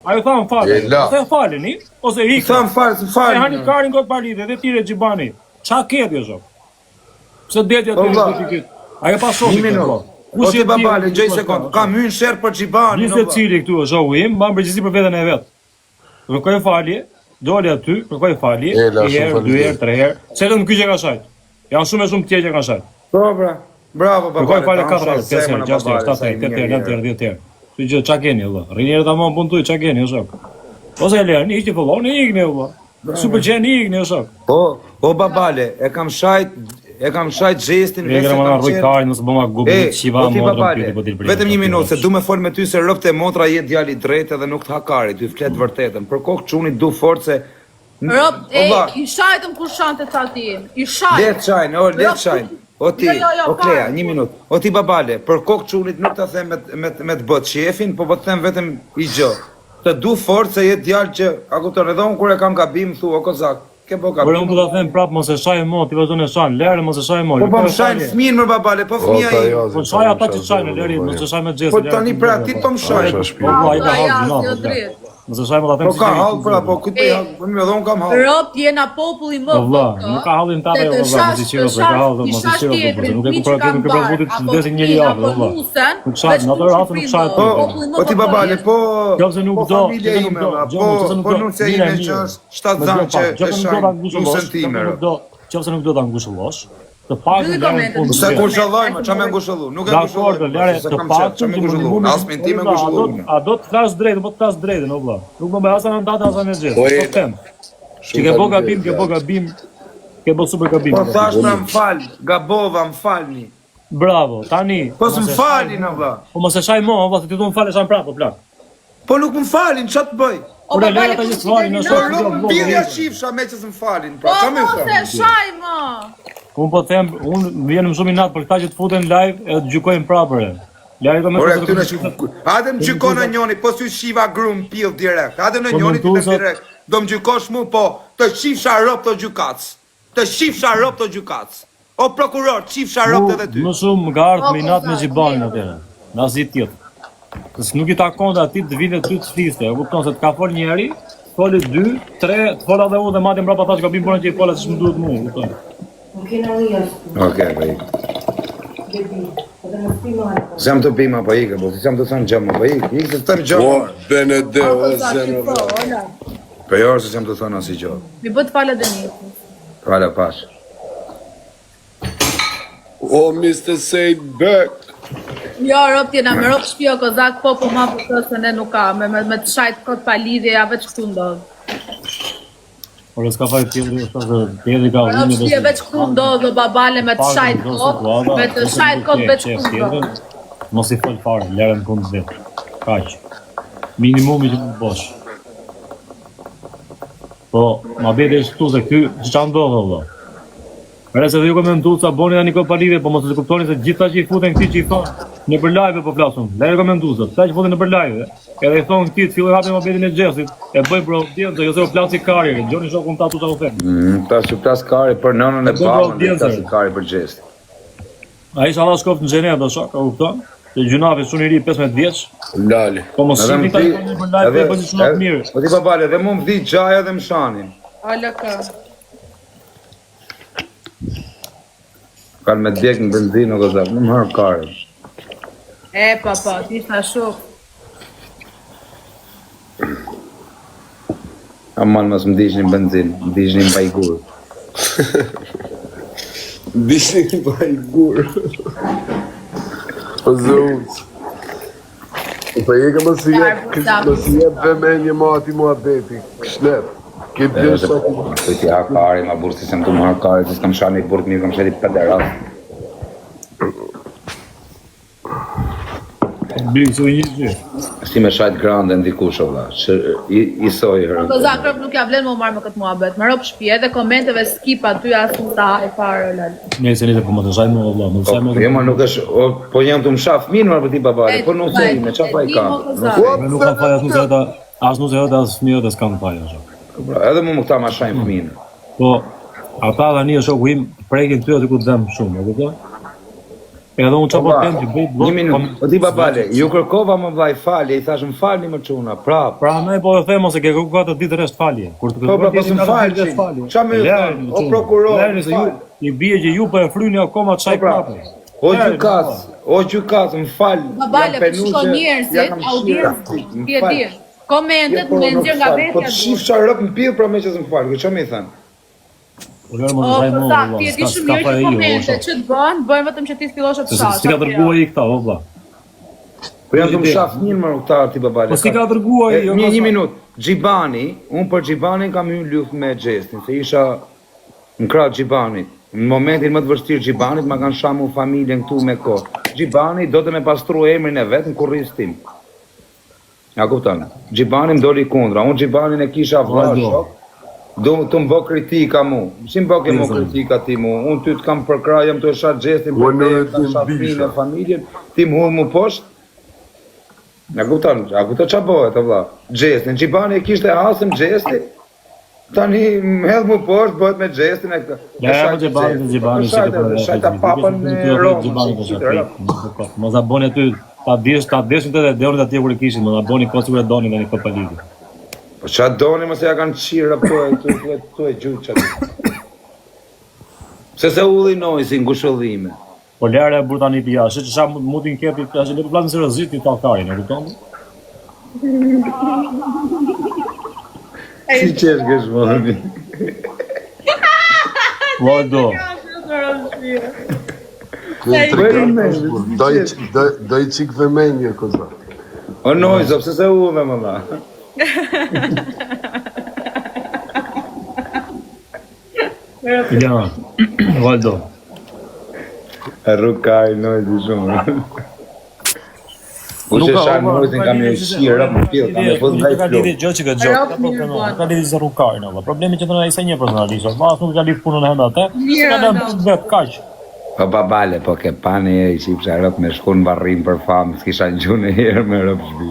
Ajo thamë falë, ose faleni, ose rikë. Thamë falë, E hani karin këtë palite, dhe tire gjibani. Qa ketë jo shok? Pse detja të rikë? Ajo pasokit të po. O ti babale, gjej sekund, kam hyrë shërë për gjibani. Nisë cili këtu është shoku im, ma më përgjithësi për veten e vet. Kërkoj falje, doli aty, kërkoj falje, një herë, 2 herë, 3 herë. Çelën ky që ka shajt. Janë shumë tjerë që kanë shajt. Po bra. Bravo babale. Kërkoj falje 4 herë, 5 herë, 6 herë, 7 herë, 8 herë, 9 herë, 10 herë. Ty që çka keni valla? Rinjerë tamam puntuj, çka keni o shok? Ose e lërni, hiqni filloni, ikni valla. Super gjeni ikni o shok. O babale, e kam shajt gestin vetë kam qenë. Karin mos bëma gubit shiva motrën po dil. Vetëm 1 minutë, se du me fol me ty se rroft e motra jet djali drejtë edhe nuk të hakari, ty flet vërtetën. Për kokë çunit du forcë. Rob, i shajtëm kur shante ta ti. I shajtëm. Let shajnë. O ti, o Klea, 1 minutë. O ti babale, për kokë çunit nuk ta them me të bët shefin, po të them vetëm i gjë. Të du forcë se jet djalë që, a kupton, edhe unë kur e kam gabim thu o kozak. Por unë do ta them prap mos e shajë mo, ti vazhdon e shajnë, lere mos e shajë mo. Po më shajnë fëmijën më babale, po fëmia i. Po shaj ata që shajnë, lere mos e shajë me xhes. Po tani pra ti po më shajnë. Po ai ka hall, mos e shajë më ta them. Po ka hall pra, po këtë më dhon kam hall. Rob jena populli më. Po nuk ka hallin ta ajo valla, mos i çiro, ka hall, mos i çiro, nuk e kuptoj nuk e provutit të ndesin njëri javë valla. Nuk shajnë, në atë rast nuk shajnë. Po ti babale, po qofse nuk do, po nuk se ime që është 7 zanë që e shajnë, qofse nuk do ta ngushëllosh, të paktën se ngushëllojmë, ç'a më ngushëllu, nuk e ngushëlloj. Të paktën as me ti më ngushëlloj. A do të flas drejt, po të flas drejtën, o vlla. Nuk më bëj as anë datë as anë xhes. Po them. Ti ke bo gabim, ke bo super gabim. Po thash më fal, gabova, më falni. Bravo, tani. Po s'm falin o vlla. Po mos e shaj mo, valla, ti do të më falësh an prapë, plak. Po nuk më falin, ç'a të bëj? O babale ta gjithë falin, në shok. Po billja shifsha me që s'm falin, pra ç'a më thon? Po se shaj mo. Unë po them, unë vjen shumë i natë për këta që të futen live e të gjykojnë prapër. Lajë do më thotë. Hajde më gjykon në njëri, po si shiva grum pill direkt. Hajde në njëri ti direkt. Do më gjykosh mu, po të shifsha rrop të gjykatës. Të shifsha rrop të gjykatës. O prokuror, shifsha rrop edhe ty. Më shumë nga ardh me natë me xhibanin atëherë. Në azit tjetër. Kësë nuk i takon dhe ati të vite ty të fliste, e kupton se të ka fol njeri, foli 2, 3, të fola dhe u dhe matin mbrapa ta që ka bimë përën që i fola që shmë duhet mu, kupton. Okej, po ikë. Zem të bima po ikë, po si zem të thënë gjëmë, po ikë të tërë gjëmë. O, benede, o, zemë, o. Po jo, se zem të thënë asë i gjëmë. Mi bëtë falë dhe një. Falë pas. O, Mr. Said Beck. Jo, Rob tjena me Rob shpio kozak, po ma për të se ne nuk ka, me të shajt këtë palidhje, ja veç këtu ndodhë. Por e s'ka fajt tjetëri, tjetëri ka Rob shpio veç këtu ndodhë, dhe babale me të shajt këtë, me të shajt këtë veç këtu ndodhë. Mos i fol fare, lërën këndë vetë, kaq. Minimumi që më bosh. Po, ma bete ishtë këtu se këty, që qa ndodhë, Allah. Mere se dhe ju komentu sa boni da një këtë palidhje, po mos të kuptoni se gjitha që i futen këti që i thonë, në për live po flasun, lejë komentu sa, sa që futen në për live, edhe i thonë këti të fillë hapin më betin e gjesit, e bëjnë për audiencë, dhe jose o plasi kari, gjoni shokun ta tu qa u them. Ta që plas kari për nënën e babën, dhe plasi kari për gjesit. A isha Allah shkoft në gjenet dhe shok, a kupton? Se gjunafi shumë i ri 15 vjeç. Lali. Po mos shini ta një për live, e bëjnë shumë të mirë. Po ti babale, dhe mu më vdi gjaja dhe më shanin. Ala ka. Kanë me djek në benzinë o gëzak, në më hërë kare. Papa, ti shna shok. Aman mos më dishni në benzinë, më dishni në bajgur. Dishni në bajgur. Po zëvës. Po e ka më si jetë dhe me një mati mua beti, këshnet. Këtë dhe shokë. Të ti ha kari, ma burë si se më të më ha kari, si s'kam shani burë të mirë, kam shani pederat. Bërë, su i një gjë. Si me shajt grande ndikush o vla, që i soj hërë. Po Zakrop nuk ja vlen më marrë me këtë muhabet, më rob shpje dhe komenteve skip aty asë në ta e parë lallë. Një se njëse, po më të shaj më vla, më të shaj më të... Jo ma nuk është, po jam të më shaf minë marrë për ti babale, po nuk se i me qa faj kam. Nuk kam faj as nuk se hëtë as fëmijët e s'kam faj asë. Edhe mu më këta ma shajnë fëminë. Po, ata dhe një shoku im prekin ty aty ku të dhemë shumë, e kupton? Edhe unë çfarë po them që bëj Një minutë. O ti babale, ju kërkova më vllai falje, i thash më falni më çuna. Prap. Pra ne po e them ose ke kërkuar të ditë rresht falje. Kur të Po pra po më fal. Ç'a më thon? O prokuror, se ju i bie që ju po e fryni akoma çaj prapë. O gjykat, më fal. Babale, po shkon njerëzit, audiencë, ti e di. Komentet me nxjerr nga vetja. Po shifsha rrop në pill pra më që më fal. Ç'a më thën? Po sa, ti e di shumë mirë që komente që të bëjnë vetëm që ti fillosh të fshash. Si ka dërguar i këta, valla. Po jam të më shaf një më këta ti babale. Po si ka dërguar i? Një minutë. Xhibani, unë për Xhibanin kam hyrë luftë me Xhestin, se isha në krah Xhibanit. Në momentin më të vështirë Xhibanit ma kanë shamu familjen këtu me kohë. Xhibani do të me pastru emrin e vet në kurriz tim. Ja kupton. Xhibani më doli kundra. Unë Xhibanin e kisha vllai shok. Do të më bë kritika mu. Si më bë ke mu kritika ti mu? Unë ty të kam përkrah, jam të e shat Xhestin për të shafinë e familjen, ti më hull mu poshtë. Ja kupton ç'a bëhet valla. Xhestin, Xhibani e kishte hasëm Xhesti. Tani më hedh më poshtë, bëhet me Xhestin e këtë. Ja, Xhibani si të përve. Shajta papën e Romës. Mos a boni aty, ta deshin të deonit atje kur i kishin, mos a boni kohë sikur e doni tani Copa League. Po ç'a doni mos ja kanë qirë këtu e gjyçat. Se ulli Noizi ngushëllime. Po lare e burr tani ti jashtë, ç'a mundin keti, tash le të flasim seriozisht ti tallkarin, e kupton? Si qesh gëshmoni? Valdo. Daj qik vëmenje, koza. O Noizo, pse se uve më dha? Ja, Valdo. E rukaj Noizi shumë. Ushe shanë Noizin kam e shirë, më pjellë, kam e fëllë nga i Ka flokë. lidhje gjë që ka gjë. Ka lidhje zë rukarin, alla. Problemi që të në isë një personalisht, mas nuk ka lidhë punën e henda te, ka lidhë vetë kaq. Po babale, po ke pane e i qipësha rëp me shku në varrim për famë, s'kisha në gjunë e herë me rëp shbi.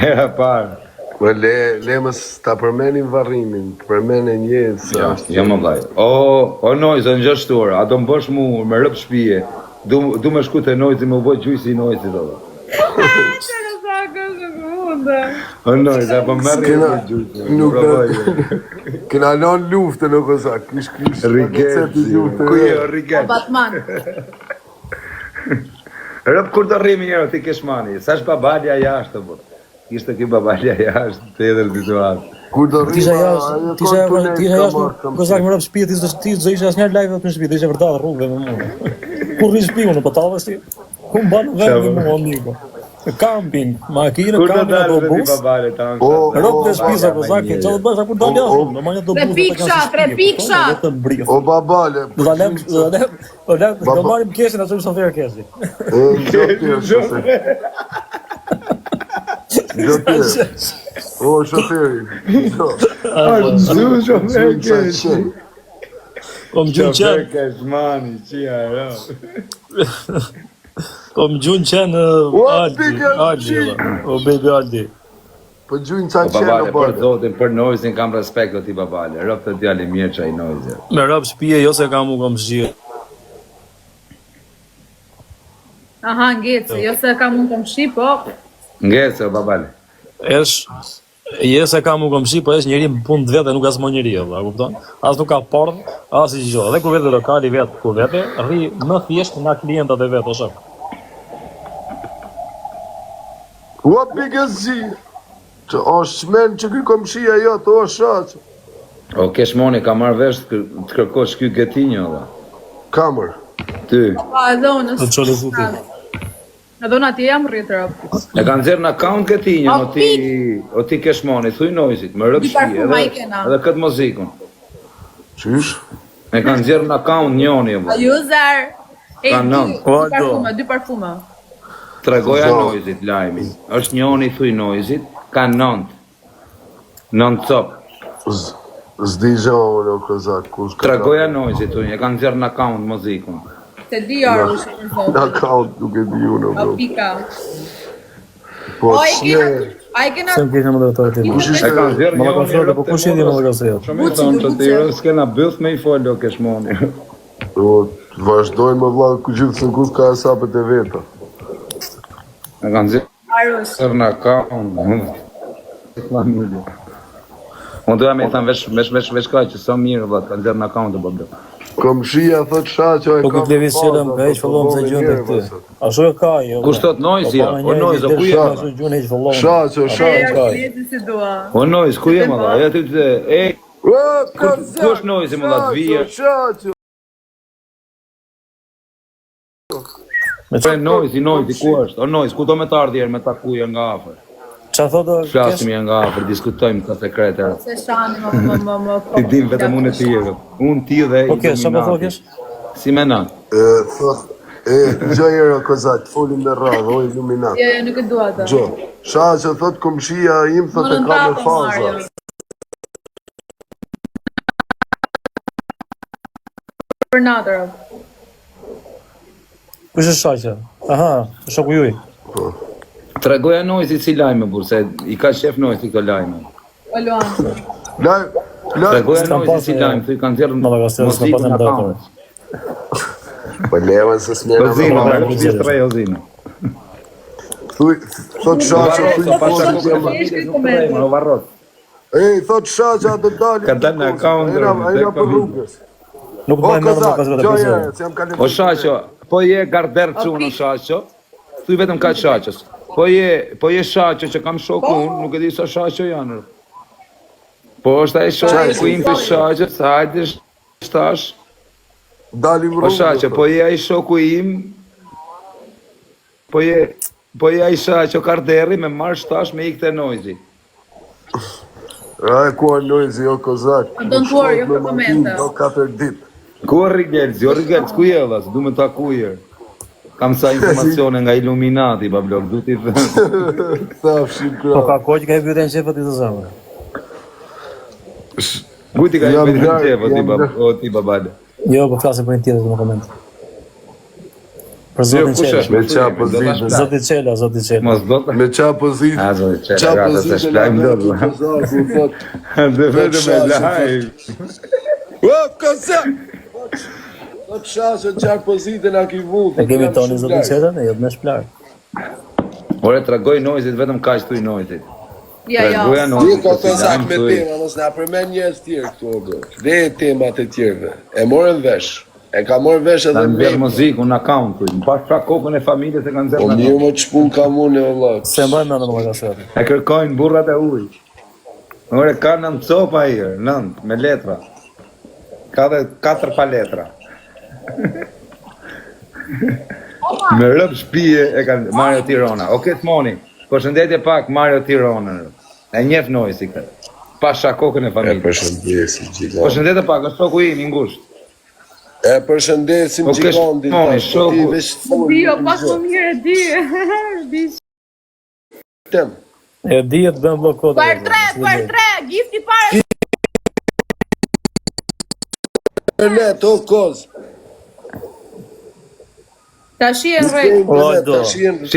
Hera parë. Po le mës ta përmenin varrimin, përmenin jetë. Ja më blaj. O Noizo, në gjështuar, a do më bësh mu me rëp shpije, du me shku të Noizi, më bëj gjujsi i Noizi do dhe. O Noizo, apo merri e gjujsi. Kena non luftë në kësa, kish. Rigetsi, kujo Rigetsi. Batman. Rëp kur të rrimi njërë ti keshmani, sa është babalja jashtë të bërë. Kishtë kjo babalja jashtë të edhe në situatë. Kur të Tisha rrima, jashtë, kozak më rëpë shpije, ti zë isha asnjër live të në shpije, të isha vërtat rrugëve me mua. Kur rri shpiju në pëtavës ti, ku më banë vend në mua, amigo. Camping, makinë, camping, autobus. Rëpë dhe shpisa, kozak, që të bësh, kur dalë jashtë, në manjë autobus. Tre piksha. o babale, Do marim kesin, atë shofer kesi. O shoferi. Kom gjun qenë, Keshmani, qia e rëpë. kom gjun qenë Aldi, o baby Aldi. Po gjujnë ca O qenë babale, o për bërë. zotin, për Noizin kam respekt o ti babale. Rëpë të djali mirë që i Noizi. Me rap shpije, jo se kam u kom shqirë. Aha, ngeci, jo se kam unë kom shi, po. Ngese o babale. Je se kam u kom shqirë, po esh njëri më punë të vete, nuk as më njëri, valla, kupton? As nuk ka pordh, as i gjë. Dhe kur vete lokali vetë, kur vete, rri më thjesht nga klientat e vetë, o shok. Ua pikëzi. Që është shmenë që këj komshia jo, të o shaqë. O Keshmoni, ka marrë vesh të kërkosh ky Getinjo, dhe. Kamër. Ty. Pa edhe unë. Të qole futi. Edhe unë atje jam rritë rëpë. E kanë zirë në account Getinjo, o ti Keshmoni, thuj Noizit, më rëpë shpi, edhe këtë muzikun. Qysh? E kanë zirë në account njoni, A user. Dy parfume. Tregoja Noizit, lajmin. Është njoni, thuj Noizit, ka nënt. Nënt copë. Zdi gjohë në këzak, kush ka... Tregoja Noizit, thuj, e kanë zirë në account muzikun. Se di orë u shumë Në zotë. account nuk e di unë, O bro. pika. Po, O, qje... i kena... Se më kishë më dhe të rëtim. E kanë zirë Më la njoni, kontrole, po kush jedi më dhe gazet? Shumë i thonë të tiro, s'kena bëth me i follo Keshmoni. Vazhdojnë më vlla ku gjithë kus ka hesapet e veta. E kanë Arus. zirë në akaunt. Unë doja me i thamë vesh ka që sa mirë valla, kanë zirë në akaunt e bëbë. Komshia thot Shaqo e Po këtë levis qëllëm ka heq fëllom se gjën për ty. Ashtu e ka, jo. Kush thot Noizi, ja? O Noiz, ku je? Ashtu gjën heq fëllom. Shaqo, Shaqo. Si dua. O Noiz, ku je më dha? Ja ty të... Ej, Ku është Noizi më dha të vije? Shaqo. Me Pre Noizi, ku është? O Noiz, ku do me të ardhi herë me takuja nga afër? qa thotë Flasim janë nga afër, diskutojmë ka sekreter. Se shani më. Ti dim vetëm unë e ti jeve. Unë ti dhe Po kesh, sa po thokesh? Si me na? Thot, gjojero kozat, folim me radhë, o iluminat. Jo, nuk e dua atë. Gjo, Shaqo thot komshia im thot e ka me faza. Për natër. Kush është shaqe? Aha, shoku juj. Tregoja Noizi si lajme, burë, se i ka shef Noizi këto lajme. O Luan. Laj, Tregoja S'kam Noizi si pas, lajme, të i kanë zirë Madagaskar, s'kam pas në moderator. akaunt. po levan se smena me Ozina, radhë. me rështi tre Ozina. Thot Shaqo, thuj Pasha posë kokë gjema. familje, nuk prejmë, në varrot. Thot Shaqo do dalë. Ka dalë në akaunt, Ajna për rrugës. Nuk O bëjmë me kozat, Madagaskar të gjojero, pesë. se jam kalim. O Shaqo, po je garder qunë Shaqo, thuj vetëm ka Shaqos. Po je Shaqo që kam shoku unë, nuk e di sa Shaqo janë. Po është ai shoku im të Shaqos, hajde shtash. Dalim Po Shaqo, rrugës. po je ai shoku im, po je ai Shaqo garderri me marr shtash me ikte Noizi. Ai ku Noizi o kozak. Don't worry, jo për komente. Do 4 ditë. Ku Rigelzi, ku je valla, du me takujer. Kam sa informacione nga Illuminati, bablok, du t'i thënë. Thafshin Po krah. ka kohë që ka i bjuten qefët i të zemë. Gujti ka i Jam bëjtë në larg, qefë, jam o ti babale. Jo, po flasim për një tjetër në koment. Për Jo, zotin kush Qela. është? Me qa pozitë. Zoti Qela, Zoti Qela. Mos do të... Me qa pozitë. A, zoti Qela, Qa gata, se pozitë shplajmë la do të... kozaku, thot. Dhe vetëm e lajë. O kozak! Thot Shaqo qa pozitë na ki vutë. E kemi toni Zoti Qela, ne jetë me shplarë. Ore, tregoj Noizit, vetëm kaq thuj Noizit. Ja. Tregoja Ti Noizit, ka po si kozak lajmë me thuj. tema, mos na përmen njerëz tjerë këtu o bërë. Dhe temat e tjerëve. E morën vesh. E ka morë vesh edhe Ta në bjerë me. muzikë, në account, thuj. Më pas pra kokën e familjes e kanë Po zërë në mirë account. më që pun kam unë e Allah. Se mbajmë në Madagaskar. E kërkojnë burrat e ujë. Ore, ka 9 copa i, 9, me letra. Ka dhe 4 pa letra. Me rëp shpije e kanë Mario Tirona. Oke të moni, përshëndetje pak Mario Tirona. E njef Noizi këtë. Pasha kokën e E familjes. përshëndesim gjigant. Përshëndetje pak, është shoku im i ngushtë. E përshëndesim Po kesh gjigandin. moni, Ti shoku. veç të folë. Dio, pak më mirë e di. Di. Tem. E di të bëjmë blokot. Par 3, gifti parë. Internet, o koz. Tashi e rrejt. O, do. Tash jenë